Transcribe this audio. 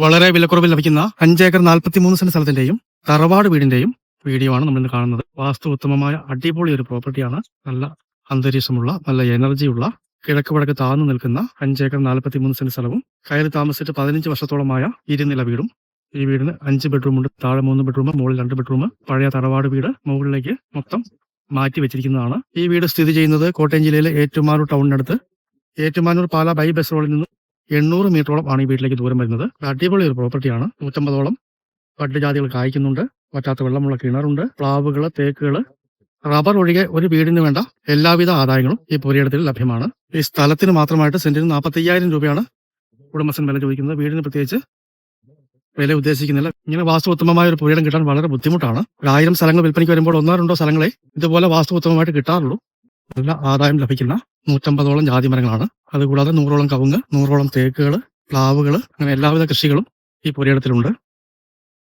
വളരെ വിലക്കുറവിൽ ലഭിക്കുന്ന 5 ഏക്കർ 43 സെന്റ് സ്ഥലത്തിന്റെയും തറവാട് വീടിന്റെയും വീഡിയോ ആണ് നമ്മളിന്ന് കാണുന്നത്. വാസ്തു ഉത്തമമായ അടിപൊളി ഒരു പ്രോപ്പർട്ടിയാണ്. നല്ല അന്തരീക്ഷമുള്ള, നല്ല എനർജിയുള്ള, കിഴക്ക് വടക്ക് താഴ്ന്നു നിൽക്കുന്ന 5 ഏക്കർ 43 സെന്റ് സ്ഥലവും കയറി താമസിച്ചിട്ട് 15 വർഷത്തോളമായ ഇരുനില വീടും. ഈ വീടിന് 5 ബെഡ്റൂം ഉണ്ട്. താഴെ 3 ബെഡ്റൂം, മുകളിൽ 2 ബെഡ്റൂം. പഴയ തറവാട് വീട് മുകളിലേക്ക് മൊത്തം മാറ്റി വെച്ചിരിക്കുന്നതാണ്. ഈ വീട് സ്ഥിതി ചെയ്യുന്നത് കോട്ടയം ജില്ലയിലെ ഏറ്റുമാനൂർ ടൗണിനടുത്ത്. ഏറ്റുമാനൂർ പാല ബൈ ബസ് റോഡിൽ നിന്ന് 800 മീറ്ററോളം ആണ് ഈ വീട്ടിലേക്ക് ദൂരം വരുന്നത്. അടിപൊളി ഒരു പ്രോപ്പർട്ടിയാണ്. 150ഓളം പട്ടുജാതികൾ കായ്ക്കുന്നുണ്ട്. വറ്റാത്ത വെള്ളമുള്ള കിണറുണ്ട്. പ്ലാവുകള്, തേക്കുകള്, റബ്ബർ ഒഴികെ ഒരു വീടിന് വേണ്ട എല്ലാവിധ ആദായങ്ങളും ഈ പുരയിടത്തിൽ ലഭ്യമാണ്. ഈ സ്ഥലത്തിന് മാത്രമായിട്ട് സെന്റിന് 45,000 രൂപയാണ് ഉടമസ്ഥൻ വില ചോദിക്കുന്നത്. വീടിന് പ്രത്യേകിച്ച് വില ഉദ്ദേശിക്കുന്നില്ല. ഇങ്ങനെ വാസ്തു ഉത്തമമായ ഒരു പുരയിടം കിട്ടാൻ വളരെ ബുദ്ധിമുട്ടാണ്. 1000 സ്ഥലങ്ങൾ വിൽപ്പനയ്ക്ക് വരുമ്പോൾ 1-2 സ്ഥലങ്ങളെ ഇതുപോലെ വാസ്തു ഉത്തമമായിട്ട് കിട്ടാറുള്ളൂ. നല്ല ആദായം ലഭിക്കുന്ന 150ഓളം ജാതി മരങ്ങളാണ്. അതുകൂടാതെ 100ഓളം കവുങ്ങ്, 100ഓളം തേക്കുകൾ, പ്ലാവുകൾ, അങ്ങനെ എല്ലാവിധ കൃഷികളും ഈ പുരയിടത്തിലുണ്ട്.